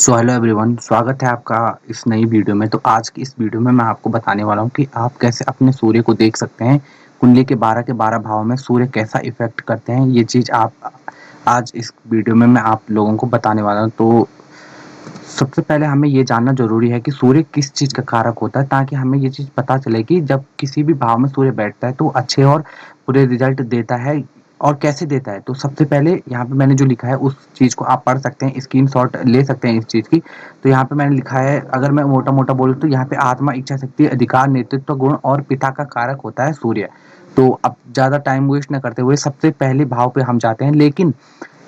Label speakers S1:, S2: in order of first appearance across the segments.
S1: Hello everyone, स्वागत है आपका इस नई वीडियो में। तो आज की इस वीडियो में मैं आपको बताने वाला हूँ कि आप कैसे अपने सूर्य को देख सकते हैं। कुंडली के 12 भाव में सूर्य कैसा इफेक्ट करते हैं, ये चीज़ आप आज इस वीडियो में मैं आप लोगों को बताने वाला हूँ। तो सबसे पहले हमें ये जानना ज़रूरी है कि सूर्य किस चीज़ का कारक होता है, ताकि हमें ये चीज़ पता चले कि जब किसी भी भाव में सूर्य बैठता है तो अच्छे और बुरे रिजल्ट देता है और कैसे देता है। तो सबसे पहले यहाँ पे मैंने जो लिखा है उस चीज़ को आप पढ़ सकते हैं, स्क्रीनशॉट ले सकते हैं इस चीज़ की। तो यहाँ पे मैंने लिखा है, अगर मैं मोटा-मोटा बोलूँ तो यहाँ पे आत्मा, इच्छा शक्ति, अधिकार, नेतृत्व गुण और पिता का कारक होता है सूर्य। तो अब ज़्यादा टाइम वेस्ट ना करते हुए सबसे पहले भाव पे हम जाते हैं। लेकिन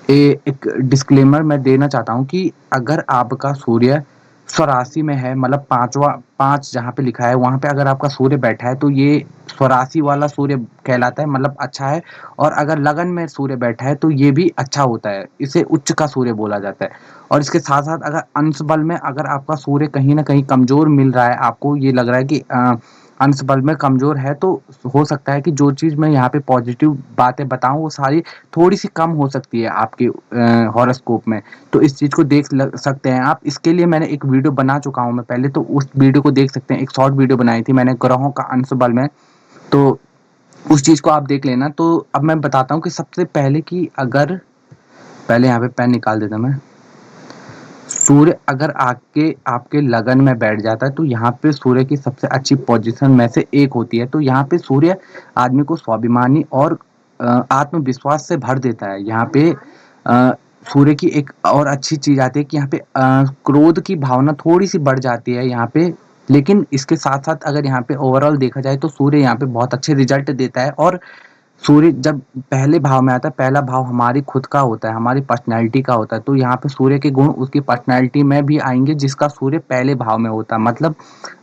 S1: एक डिस्क्लेमर मैं देना चाहता हूँ कि अगर आपका सूर्य स्वराशि में है, मतलब पांचवा पांच जहाँ पे लिखा है वहां पे अगर आपका सूर्य बैठा है तो ये स्वराशि वाला सूर्य कहलाता है, मतलब अच्छा है। और अगर लगन में सूर्य बैठा है तो ये भी अच्छा होता है, इसे उच्च का सूर्य बोला जाता है। और इसके साथ साथ अगर अंश बल में अगर आपका सूर्य कहीं ना कहीं कमजोर मिल रहा है, आपको ये लग रहा है कि अंश बल में कमजोर है, तो हो सकता है कि जो चीज मैं यहाँ पे पॉजिटिव बातें बताऊं वो सारी थोड़ी सी कम हो सकती है आपके हॉरोस्कोप में। तो इस चीज को देख सकते हैं आप। इसके लिए मैंने एक वीडियो बना चुका हूं मैं पहले, तो उस वीडियो को देख सकते हैं। एक शॉर्ट वीडियो बनाई थी मैंने ग्रहों का अंश बल में, तो उस चीज को आप देख लेना। तो अब मैं बताता हूँ कि सबसे पहले कि अगर पहले यहाँ पे पेन निकाल देता मैं। सूर्य अगर आपके आपके लगन में बैठ जाता है तो यहाँ पे सूर्य की सबसे अच्छी पोजीशन में से एक होती है। तो यहाँ पे सूर्य आदमी को स्वाभिमानी और आत्मविश्वास से भर देता है। यहाँ पे अ, सूर्य की एक और अच्छी चीज आती है कि यहाँ पे क्रोध की भावना थोड़ी सी बढ़ जाती है यहाँ पे। लेकिन इसके साथ साथ अगर यहाँ पे ओवरऑल देखा जाए तो सूर्य यहाँ पे बहुत अच्छे रिजल्ट देता है। और सूर्य जब पहले भाव में आता है, पहला भाव हमारी खुद का होता है, हमारी पर्सनैलिटी का होता है। तो यहाँ पे सूर्य के गुण उसकी पर्सनैलिटी में भी आएंगे जिसका सूर्य पहले भाव में होता है। मतलब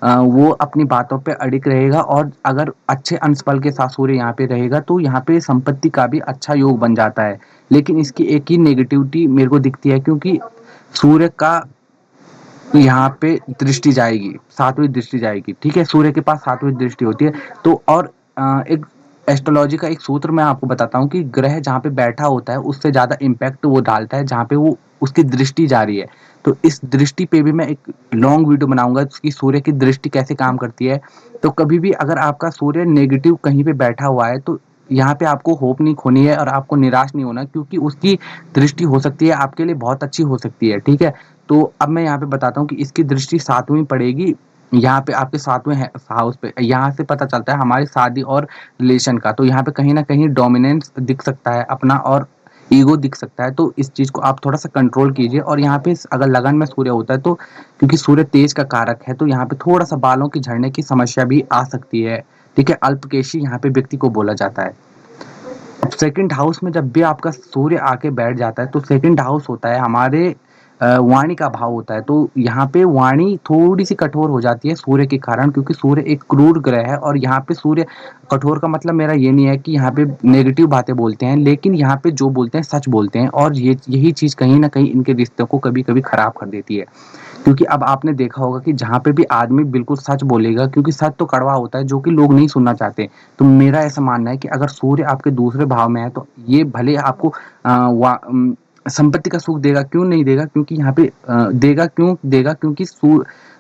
S1: वो अपनी बातों पे अडिग रहेगा। और अगर अच्छे अंश बल के साथ सूर्य यहाँ पे रहेगा तो यहाँ पे संपत्ति का भी अच्छा योग बन जाता है। लेकिन इसकी एक ही नेगेटिविटी मेरे को दिखती है, क्योंकि सूर्य का यहाँ पे दृष्टि जाएगी, सातवीं दृष्टि जाएगी। ठीक है, सूर्य के पास सातवीं दृष्टि होती है। तो और एक एस्ट्रोलॉजी का एक सूत्र मैं आपको बताता हूँ कि ग्रह जहाँ पे बैठा होता है उससे ज्यादा इम्पैक्ट वो डालता है जहाँ पे वो उसकी दृष्टि जा रही है। तो इस दृष्टि पे भी मैं एक लॉन्ग वीडियो बनाऊंगा कि सूर्य की दृष्टि कैसे काम करती है। तो कभी भी अगर आपका सूर्य नेगेटिव कहीं पे बैठा हुआ है तो यहाँ पे आपको होप नहीं खोनी है और आपको निराश नहीं होना, क्योंकि उसकी दृष्टि हो सकती है आपके लिए बहुत अच्छी हो सकती है। ठीक है, तो अब मैं यहाँ पे बताता हूँ कि इसकी दृष्टि सातवीं पड़ेगी यहाँ पे आपके सातवें हाउस पे। यहाँ से पता चलता है हमारी शादी और रिलेशन का। तो यहाँ पे कहीं ना कहीं डोमिनेंस दिख सकता है अपना, और ईगो दिख सकता है। तो इस चीज को आप थोड़ा सा कंट्रोल कीजिए। और यहाँ पे अगर लगन में सूर्य होता है तो क्योंकि सूर्य तेज का कारक है तो यहाँ पे थोड़ा सा बालों की झड़ने की समस्या भी आ सकती है। ठीक है, अल्पकेशी यहाँ पे व्यक्ति को बोला जाता है। अब सेकंड हाउस में जब भी आपका सूर्य आके बैठ जाता है तो सेकंड हाउस होता है हमारे वाणी का भाव होता है। तो यहाँ पे वाणी थोड़ी सी कठोर हो जाती है सूर्य के कारण, क्योंकि सूर्य एक क्रूर ग्रह है। और यहाँ पे सूर्य कठोर का मतलब मेरा ये नहीं है कि यहाँ पे नेगेटिव बातें बोलते हैं, लेकिन यहाँ पे जो बोलते हैं सच बोलते हैं। और ये यही चीज कहीं ना कहीं इनके रिश्तों को कभी कभी खराब कर देती है। क्योंकि अब आपने देखा होगा कि जहाँ पे भी आदमी बिल्कुल सच बोलेगा, क्योंकि सच तो कड़वा होता है जो कि लोग नहीं सुनना चाहते। तो मेरा ऐसा मानना है कि अगर सूर्य आपके दूसरे भाव में है तो ये भले आपको संपत्ति का सुख देगा, क्यों नहीं देगा, क्योंकि यहाँ पे देगा, क्यों देगा, क्योंकि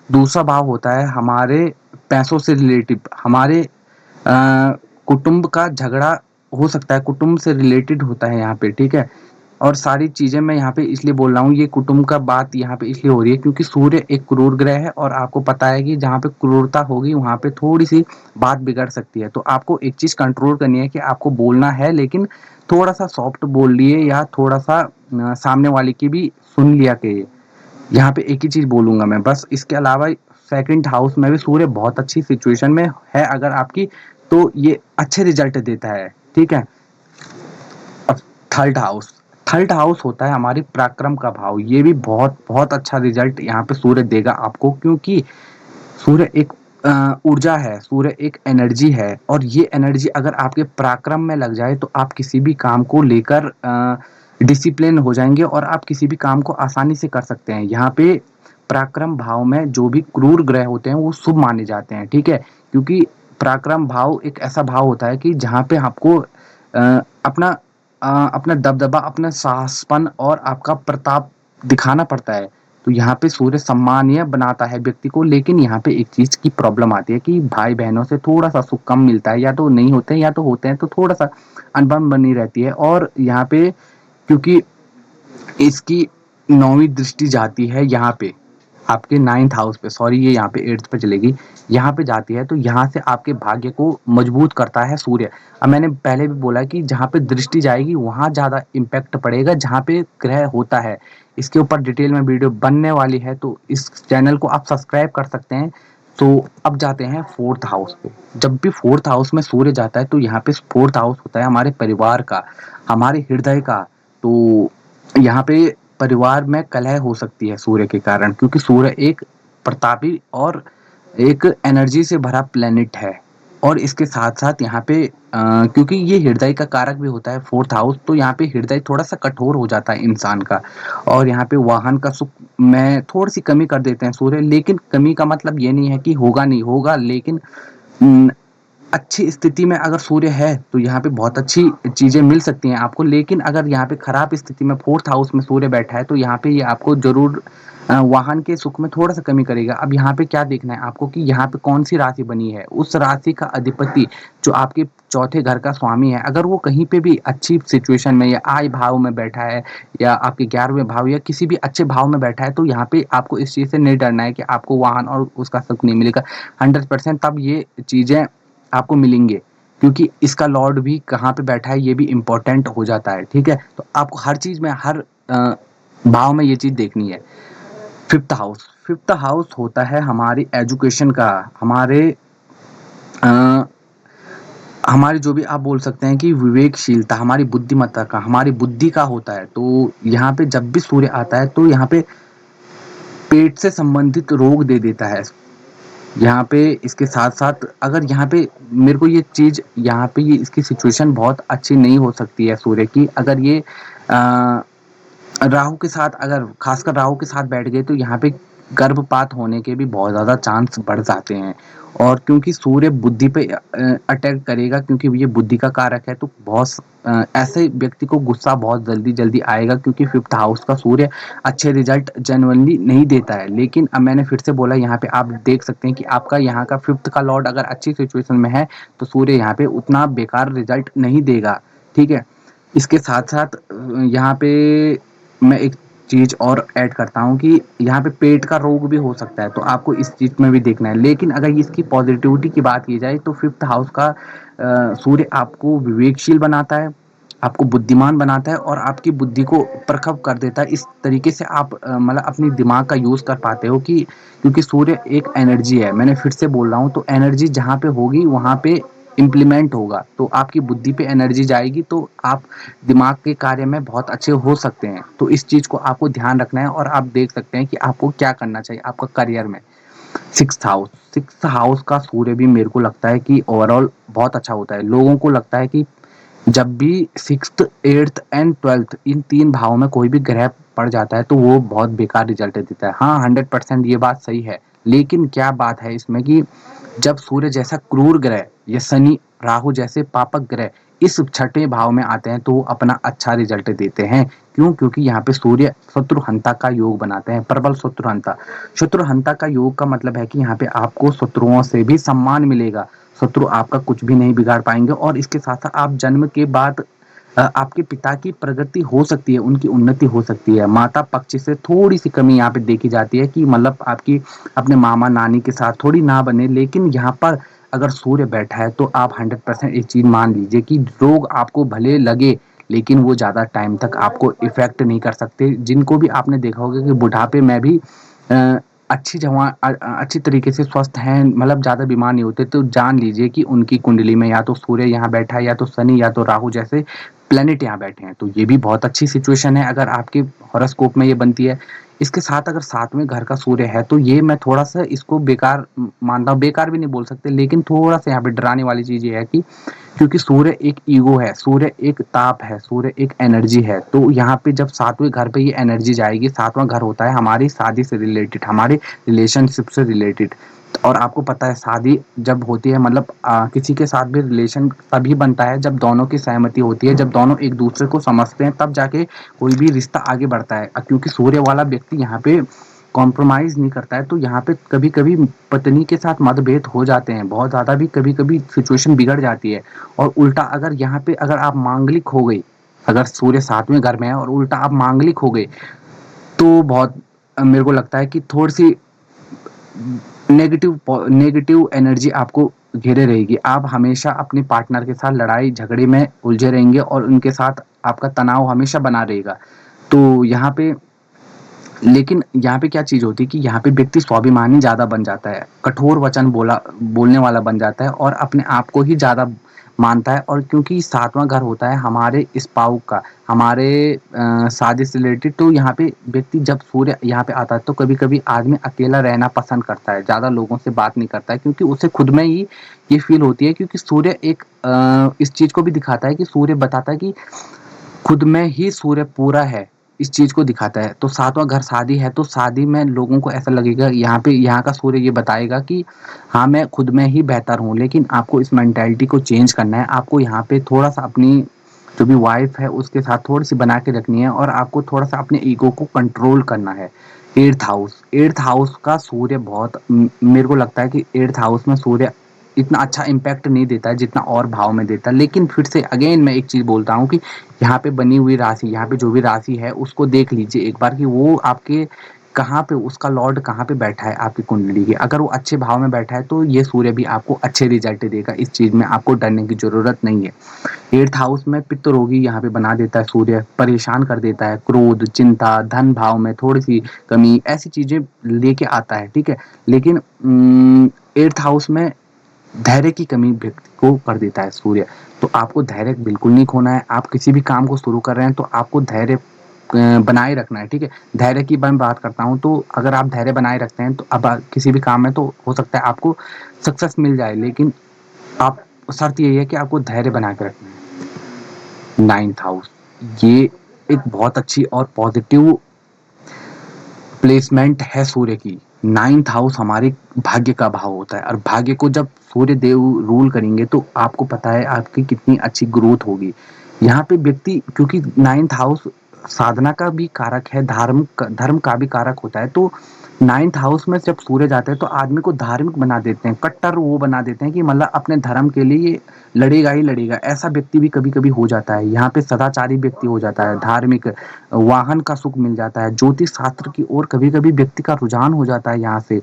S1: दूसरा भाव होता है हमारे पैसों से रिलेटिव, हमारे कुटुंब का झगड़ा हो सकता है, कुटुंब से रिलेटेड होता है यहाँ पे। ठीक है, और सारी चीजें मैं यहाँ पे इसलिए बोल रहा हूँ, ये कुटुंब का बात यहाँ पे इसलिए हो रही है क्योंकि सूर्य एक क्रूर ग्रह है। और आपको पता है कि जहाँ पे क्रूरता होगी वहां पे थोड़ी सी बात बिगड़ सकती है। तो आपको एक चीज कंट्रोल करनी है कि आपको बोलना है, लेकिन थोड़ा सा सॉफ्ट बोल लिए, या थोड़ा सा सामने वाले की भी सुन लिया के। यहाँ पे एक ही चीज बोलूंगा मैं बस। इसके अलावा सेकंड हाउस में भी सूर्य बहुत अच्छी सिचुएशन में है अगर आपकी, तो ये अच्छे रिजल्ट देता है। ठीक है, अब थर्ड हाउस, थर्ड हाउस होता है हमारी पराक्रम का भाव। ये भी बहुत बहुत अच्छा रिजल्ट यहाँ पे सूर्य देगा आपको, क्योंकि सूर्य एक ऊर्जा है, सूर्य एक एनर्जी है। और ये एनर्जी अगर आपके पराक्रम में लग जाए तो आप किसी भी काम को लेकर डिसिप्लिन हो जाएंगे और आप किसी भी काम को आसानी से कर सकते हैं। यहाँ पे पराक्रम भाव में जो भी क्रूर ग्रह होते हैं वो शुभ माने जाते हैं। ठीक है, क्योंकि पराक्रम भाव एक ऐसा भाव होता है कि जहाँ पे आपको अपना अपना दबदबा, अपना साहसपन और आपका प्रताप दिखाना पड़ता है। तो यहाँ पे सूर्य सम्मानीय बनाता है व्यक्ति को, लेकिन यहाँ पे एक चीज की प्रॉब्लम आती है कि भाई बहनों से थोड़ा सा सुख कम मिलता है, या तो नहीं होते हैं या तो होते हैं, तो थोड़ा सा अनबन बनी रहती है। और यहाँ पे क्योंकि इसकी 9वीं दृष्टि जाती है यहाँ पे आपके 9th हाउस पे, सॉरी ये यहाँ पे 8th पे चलेगी, यहाँ पे जाती है, तो यहाँ से आपके भाग्य को मजबूत करता है सूर्य। अब मैंने पहले भी बोला कि जहाँ पे दृष्टि जाएगी वहां ज्यादा इम्पैक्ट पड़ेगा जहाँ पे ग्रह होता है। इसके ऊपर डिटेल में वीडियो बनने वाली है, तो इस चैनल को आप सब्सक्राइब कर सकते हैं। तो अब जाते हैं 4th हाउस पे। जब भी 4th हाउस में सूर्य जाता है तो यहाँ पे 4th हाउस होता है हमारे परिवार का, हमारे हृदय का। तो यहाँ पे परिवार में कलह हो सकती है सूर्य के कारण, क्योंकि सूर्य एक प्रतापी और एक एनर्जी से भरा प्लेनेट है। और इसके साथ साथ यहाँ पे क्योंकि ये हृदय का कारक भी होता है 4th हाउस, तो यहाँ पे हृदय थोड़ा सा कठोर हो जाता है इंसान का। और यहाँ पे वाहन का सुख में थोड़ी सी कमी कर देते हैं सूर्य, लेकिन कमी का मतलब ये नहीं है कि होगा नहीं होगा, लेकिन अच्छी स्थिति में अगर सूर्य है तो यहाँ पे बहुत अच्छी चीजें मिल सकती हैं आपको। लेकिन अगर यहाँ पे खराब स्थिति में 4th हाउस में सूर्य बैठा है तो यहाँ पे ये आपको जरूर वाहन के सुख में थोड़ा सा कमी करेगा। अब यहाँ पे क्या देखना है आपको कि यहाँ पे कौन सी राशि बनी है, उस राशि का अधिपति जो आपके चौथे घर का स्वामी है, अगर वो कहीं पे भी अच्छी सिचुएशन में या आय भाव में बैठा है, या आपके 11वें भाव या किसी भी अच्छे भाव में बैठा है, तो यहाँ पे आपको इस चीज से नहीं डरना है कि आपको वाहन और उसका सुख नहीं मिलेगा। 100% तब ये चीजें आपको मिलेंगे, क्योंकि इसका लॉर्ड भी कहाँ पे बैठा है ये भी इम्पोर्टेंट हो जाता है। ठीक है, तो आपको हर चीज में हर भाव में ये चीज देखनी है। 5th हाउस होता है हमारी एजुकेशन का, अ, हमारी जो भी आप बोल सकते हैं कि विवेकशीलता, हमारी बुद्धिमत्ता का, हमारी बुद्धि का होता है। तो यहाँ पे जब भी सूर्य आता है तो यहाँ पे पेट से संबंधित रोग दे देता है यहाँ पे। इसके साथ साथ अगर यहाँ पे मेरे को ये चीज यहाँ पे ये इसकी सिचुएशन बहुत अच्छी नहीं हो सकती है सूर्य की, अगर ये राहु के साथ, अगर खासकर राहु के साथ बैठ गए तो यहाँ पे गर्भपात होने के भी बहुत ज्यादा चांस बढ़ जाते हैं। और क्योंकि सूर्य बुद्धि पे अटैक करेगा, क्योंकि ये बुद्धि का कारक है, तो बहुत ऐसे व्यक्ति को गुस्सा बहुत जल्दी जल्दी आएगा, क्योंकि 5th हाउस का सूर्य अच्छे रिजल्ट जनरली नहीं देता है। लेकिन अब मैंने फिर से बोला, यहाँ पे आप देख सकते हैं कि आपका यहाँ का 5th का लॉर्ड अगर अच्छी सिचुएशन में है तो सूर्य यहाँ पे उतना बेकार रिजल्ट नहीं देगा। ठीक है, इसके साथ साथ यहाँ पे मैं एक चीज और ऐड करता हूँ कि यहाँ पे पेट का रोग भी हो सकता है, तो आपको इस चीज में भी देखना है। लेकिन अगर इसकी पॉजिटिविटी की बात की जाए तो 5th हाउस का सूर्य आपको विवेकशील बनाता है, आपको बुद्धिमान बनाता है, और आपकी बुद्धि को प्रखर कर देता है। इस तरीके से आप मतलब अपनी दिमाग का यूज कर पाते हो कि क्योंकि सूर्य एक एनर्जी है, मैंने फिर से बोल रहा हूँ, तो एनर्जी जहाँ पे होगी वहां पे इम्प्लीमेंट होगा, तो आपकी बुद्धि पे एनर्जी जाएगी तो आप दिमाग के कार्य में बहुत अच्छे हो सकते हैं। तो इस चीज को आपको ध्यान रखना है, और आप देख सकते हैं कि आपको क्या करना चाहिए आपका करियर में। 6th हाउस का सूर्य भी मेरे को लगता है कि ओवरऑल बहुत अच्छा होता है। लोगों को लगता है कि जब भी 6th 8th एंड 12th इन 3 भावों में कोई भी ग्रह पड़ जाता है तो वो बहुत बेकार रिजल्ट देता है। हाँ, 100% ये बात सही है, लेकिन क्या बात है इसमें कि जब सूर्य जैसा क्रूर ग्रह या शनि राहु जैसे पापक ग्रह इस 6ठे भाव में आते हैं तो वो अपना अच्छा रिजल्ट देते हैं। क्यों? क्योंकि यहाँ पे सूर्य शत्रुहंता का योग बनाते हैं, प्रबल शत्रुहंता। शत्रुहंता का योग का मतलब है कि यहाँ पे आपको शत्रुओं से भी सम्मान मिलेगा, शत्रु आपका कुछ भी नहीं बिगाड़ पाएंगे। और इसके साथ साथ आप जन्म के बाद आपके पिता की प्रगति हो सकती है, उनकी उन्नति हो सकती है। माता पक्ष से थोड़ी सी कमी यहाँ पे देखी जाती है कि मतलब आपकी अपने मामा नानी के साथ थोड़ी ना बने, लेकिन यहाँ पर अगर सूर्य बैठा है तो आप 100% एक चीज मान लीजिए कि रोग आपको भले लगे लेकिन वो ज्यादा टाइम तक आपको इफेक्ट नहीं कर सकते। जिनको भी आपने देखा होगा कि बुढ़ापे में भी अ, अच्छी तरीके से स्वस्थ हैं, मतलब ज्यादा बीमार नहीं होते, तो जान लीजिए कि उनकी कुंडली में या तो सूर्य यहाँ बैठा है, या तो शनि या तो राहु जैसे प्लेनेट यहाँ बैठे हैं। तो ये भी बहुत अच्छी सिचुएशन है अगर आपके हॉरोस्कोप में ये बनती है। इसके साथ अगर 7वें घर का सूर्य है तो ये मैं थोड़ा सा इसको बेकार मानता हूँ, बेकार भी नहीं बोल सकते, लेकिन थोड़ा सा यहाँ पे डराने वाली चीज ये है कि क्योंकि सूर्य एक ईगो है, सूर्य एक ताप है, सूर्य एक एनर्जी है, तो यहाँ पे जब 7वें घर पे ये एनर्जी जाएगी, 7वां घर होता है हमारी शादी से रिलेटेड, हमारे रिलेशनशिप से रिलेटेड। और आपको पता है शादी जब होती है मतलब किसी के साथ भी रिलेशन तभी बनता है जब दोनों की सहमति होती है, जब दोनों एक दूसरे को समझते हैं, तब जाके कोई भी रिश्ता आगे बढ़ता है। क्योंकि सूर्य वाला व्यक्ति यहाँ पे कॉम्प्रोमाइज़ नहीं करता है, तो यहाँ पे कभी-कभी पत्नी के साथ मतभेद हो जाते हैं, बहुत ज़्यादा भी कभी-कभी सिचुएशन बिगड़ जाती है। और उल्टा अगर यहाँ पे अगर आप मांगलिक हो गई, अगर सूर्य 7वें घर में है और उल्टा आप मांगलिक हो गए, तो बहुत मेरे को लगता है कि थोड़ी-सी नेगेटिव एनर्जी आपको घेरे रहेगी। आप हमेशा अपने पार्टनर के साथ लड़ाई झगड़े में उलझे रहेंगे और उनके साथ आपका तनाव हमेशा बना रहेगा। तो यहाँ पे लेकिन यहाँ पे क्या चीज़ होती है कि यहाँ पे व्यक्ति स्वाभिमानी ज़्यादा बन जाता है, कठोर वचन बोलने वाला बन जाता है और अपने आप को ही ज़्यादा मानता है। और क्योंकि 7वां घर होता है हमारे स्पाउस का, हमारे शादी से रिलेटेड, तो यहाँ पे व्यक्ति जब सूर्य यहाँ पे आता है तो कभी-कभी आदमी अकेला रहना पसंद करता है, ज़्यादा लोगों से बात नहीं करता है, क्योंकि उसे खुद में ही ये फ़ील होती है, क्योंकि सूर्य एक इस चीज़ को भी दिखाता है कि सूर्य बताता है कि खुद में ही सूर्य पूरा है, इस चीज़ को दिखाता है। तो 7वां घर शादी है, तो शादी में लोगों को ऐसा लगेगा, यहाँ का सूर्य ये बताएगा कि हाँ, मैं खुद में ही बेहतर हूँ, लेकिन आपको इस मेंटालिटी को चेंज करना है। आपको यहाँ पे थोड़ा-सा अपनी जो भी वाइफ़ है उसके साथ थोड़ी-सी बना के रखनी है और आपको थोड़ा-सा अपने ईगो को कंट्रोल करना है। 8th हाउस का सूर्य बहुत मेरे को लगता है कि 8th हाउस में सूर्य इतना अच्छा इम्पैक्ट नहीं देता है जितना और भाव में देता है। लेकिन फिर से अगेन मैं एक चीज़ बोलता हूँ कि यहाँ पे बनी हुई राशि, यहाँ पे जो भी राशि है उसको देख लीजिए एक बार कि वो आपके कहाँ पे, उसका लॉर्ड कहाँ पे बैठा है आपकी कुंडली के। अगर वो अच्छे भाव में बैठा है तो ये सूर्य भी आपको अच्छे रिजल्ट देगा, इस चीज़ में आपको डरने की ज़रूरत नहीं है। 8th हाउस में पित्त रोगी यहाँ पे बना देता है सूर्य, परेशान कर देता है, क्रोध, चिंता, धन भाव में थोड़ी-सी कमी, ऐसी चीज़ें लेके आता है, ठीक है? लेकिन 8th हाउस में धैर्य की कमी व्यक्ति को कर देता है सूर्य। तो आपको धैर्य बिल्कुल नहीं खोना है। आप किसी भी काम को शुरू कर रहे हैं तो आपको धैर्य बनाए रखना है, ठीक है? धैर्य की मैं बात करता हूँ, तो अगर आप धैर्य बनाए रखते हैं तो अब किसी भी काम में तो हो सकता है आपको सक्सेस मिल जाए, लेकिन आप शर्त यही है कि आपको धैर्य बना के रखना है। 9th हाउस, ये एक बहुत अच्छी और पॉजिटिव प्लेसमेंट है सूर्य की। 9th हाउस हमारे भाग्य का भाव होता है और भाग्य को जब सूर्य देव रूल करेंगे तो आपको पता है आपकी कितनी अच्छी ग्रोथ होगी। यहाँ पे व्यक्ति, क्योंकि 9th हाउस साधना का भी कारक है, धर्म का भी कारक होता है, तो 9th हाउस में जब सूर्य जाते हैं तो आदमी को धार्मिक बना देते हैं, कट्टर वो बना देते हैं कि मतलब अपने धर्म के लिए ये लड़ेगा ही लड़ेगा। ऐसा व्यक्ति भी कभी-कभी हो जाता है। यहाँ पे सदाचारी व्यक्ति हो जाता है, धार्मिक, वाहन का सुख मिल जाता है, ज्योतिष शास्त्र की ओर कभी-कभी व्यक्ति का रुझान हो जाता है, यहाँ से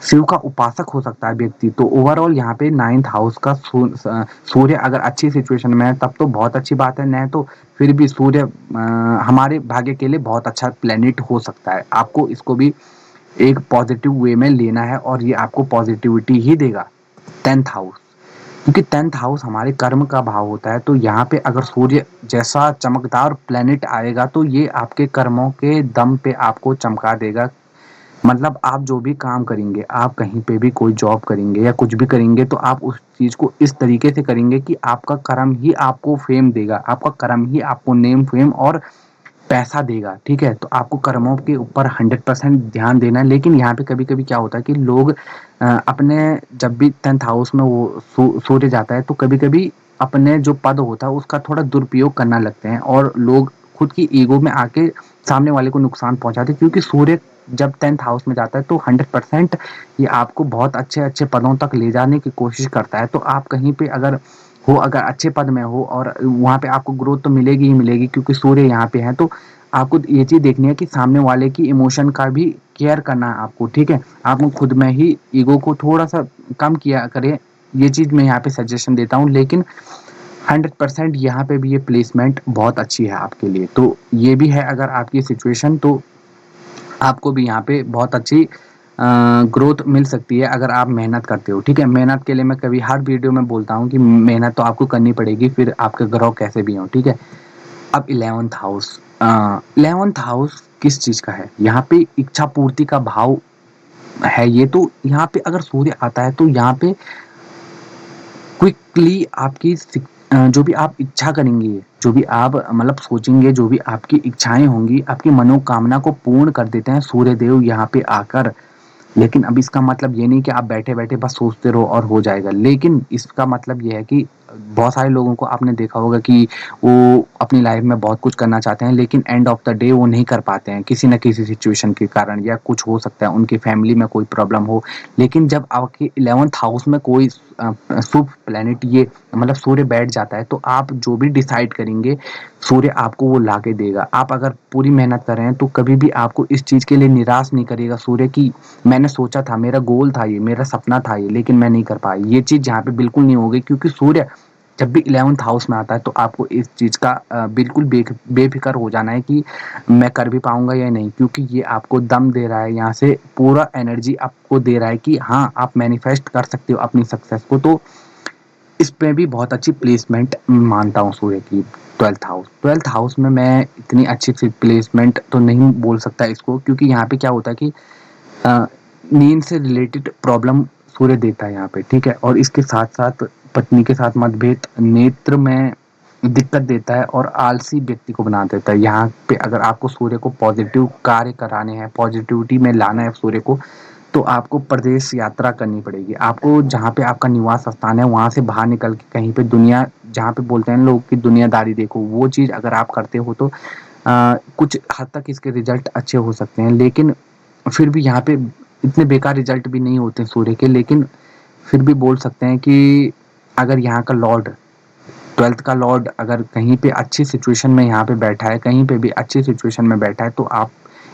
S1: शिव का उपासक हो सकता है व्यक्ति। तो ओवरऑल यहाँ पे 9th हाउस का सूर्य अगर अच्छी सिचुएशन में है तब तो बहुत अच्छी बात है, नहीं तो फिर भी सूर्य हमारे भाग्य के लिए बहुत अच्छा प्लेनेट हो सकता है। आपको इसको भी एक पॉजिटिव वे में लेना है और ये आपको पॉजिटिविटी ही देगा। 10th हाउस, क्योंकि 10th हाउस हमारे कर्म का भाव होता है, तो यहाँ पे अगर सूर्य जैसा चमकदार प्लेनेट आएगा तो ये आपके कर्मों के दम पे आपको चमका देगा। मतलब आप जो भी काम करेंगे, आप कहीं पे भी कोई जॉब करेंगे या कुछ भी करेंगे तो आप उस चीज़ को इस तरीके से करेंगे कि आपका कर्म ही आपको फेम देगा, आपका कर्म ही आपको नेम फेम और पैसा देगा, ठीक है? तो आपको कर्मों के ऊपर 100% ध्यान देना है। लेकिन यहाँ पे कभी-कभी क्या होता है कि लोग अपने जब भी 10th हाउस में वो सूर्य जाता है तो कभी-कभी अपने जो पद होता है उसका थोड़ा दुरुपयोग करना लगते हैं और लोग खुद की ईगो में आके सामने वाले को नुकसान पहुँचाते हैं, क्योंकि सूर्य जब 10th हाउस में जाता है तो 100% ये आपको बहुत अच्छे-अच्छे पदों तक ले जाने की कोशिश करता है। तो आप कहीं पे अगर अच्छे पद में हो और वहाँ पे आपको ग्रोथ तो मिलेगी ही मिलेगी, क्योंकि सूर्य यहाँ पे है, तो आपको ये चीज़ देखनी है कि सामने वाले की इमोशन का भी केयर करना है आपको, ठीक है? आपको खुद में ही ईगो को थोड़ा-सा कम किया करें, ये चीज़ मैं यहाँ पे सजेशन देता हूँ। लेकिन 100% यहाँ पे भी ये प्लेसमेंट बहुत अच्छी है आपके लिए। तो ये भी है, अगर आपकी सिचुएशन, तो आपको भी यहाँ पे बहुत अच्छी ग्रोथ मिल सकती है अगर आप मेहनत करते हो, ठीक है? मेहनत के लिए मैं कभी हर वीडियो में बोलता हूँ कि मेहनत तो आपको करनी पड़ेगी, फिर आपके ग्रह कैसे भी हों, ठीक है? अब 11th हाउस, 11th हाउस किस चीज़ का है? यहाँ पे इच्छा पूर्ति का भाव है ये, तो यहाँ पे अगर सूर्य आता है तो यहाँ पे क्विकली आपकी जो भी आप इच्छा करेंगे, जो भी आप मतलब सोचेंगे, जो भी आपकी इच्छाएँ होंगी, आपकी मनोकामना को पूर्ण कर देते हैं सूर्यदेव यहाँ पे आकर। लेकिन अब इसका मतलब ये नहीं कि आप बैठे-बैठे बस सोचते रहो और हो जाएगा। लेकिन इसका मतलब ये है कि बहुत सारे लोगों को आपने देखा होगा कि वो अपनी लाइफ में बहुत कुछ करना चाहते हैं, लेकिन एंड ऑफ द डे वो नहीं कर पाते हैं किसी न किसी सिचुएशन के कारण, या कुछ हो सकता है उनकी फैमिली में कोई प्रॉब्लम हो। लेकिन जब आपके 11th हाउस में कोई शुभ प्लैनेट, ये मतलब सूर्य बैठ जाता है, तो आप जो भी डिसाइड करेंगे सूर्य आपको वो ला के देगा। आप अगर पूरी मेहनत कर रहे हैं तो कभी भी आपको इस चीज़ के लिए निराश नहीं करेगा सूर्य कि मैंने सोचा था, मेरा गोल था ये, मेरा सपना था ये, लेकिन मैं नहीं कर पाई। ये चीज़ यहाँ पे बिल्कुल नहीं होगी, क्योंकि सूर्य जब भी 11th हाउस में आता है तो आपको इस चीज़ का बिल्कुल बेफिक्र हो जाना है कि मैं कर भी पाऊंगा या नहीं, क्योंकि ये आपको दम दे रहा है, यहाँ से पूरा एनर्जी आपको दे रहा है कि हाँ, आप मैनिफेस्ट कर सकते हो अपनी सक्सेस को। तो इसमें भी बहुत अच्छी प्लेसमेंट मानता हूँ सूर्य की। 12th हाउस में मैं इतनी अच्छी प्लेसमेंट तो नहीं बोल सकता इसको, क्योंकि यहाँ पे क्या होता है कि अ, नींद से रिलेटेड प्रॉब्लम सूर्य देता है यहाँ पे, ठीक है। और इसके साथ साथ पत्नी के साथ मतभेद, नेत्र में दिक्कत देता है और आलसी व्यक्ति को बना देता है। यहाँ पे अगर आपको सूर्य को पॉजिटिव कार्य कराने हैं, पॉजिटिविटी में लाना है सूर्य को, तो आपको प्रदेश यात्रा करनी पड़ेगी। आपको जहाँ पे आपका निवास स्थान है वहाँ से बाहर निकल के कहीं पे दुनिया, जहाँ पे बोलते हैं लोग कि दुनियादारी देखो, वो चीज़ अगर आप करते हो तो कुछ हद तक इसके रिजल्ट अच्छे हो सकते हैं। लेकिन फिर भी यहाँ पे इतने बेकार रिजल्ट भी नहीं होते सूर्य के। लेकिन फिर भी बोल सकते हैं कि अगर यहाँ का लॉर्ड, 12th का लॉर्ड अगर कहीं पे अच्छी सिचुएशन में यहाँ पे बैठा है, कहीं पे भी अच्छी सिचुएशन में बैठा है, तो आप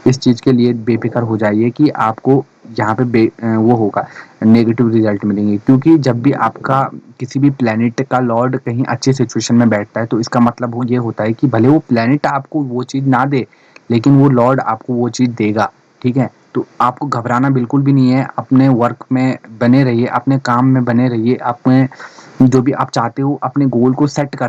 S1: इस चीज़ के लिए बेफिक्र हो जाइए कि आपको यहाँ पे वो होगा, नेगेटिव रिजल्ट मिलेंगे। क्योंकि जब भी आपका किसी भी प्लेनेट का लॉर्ड कहीं अच्छी सिचुएशन में बैठता है, तो इसका मतलब ये होता है कि भले वो प्लेनेट आपको वो चीज़ ना दे, लेकिन वो लॉर्ड आपको वो चीज़ देगा, ठीक है। तो आपको घबराना बिल्कुल भी नहीं है, अपने वर्क में बने रहिए, अपने काम में बने रहिए, अपने जो भी आप चाहते हो अपने गोल को सेट कर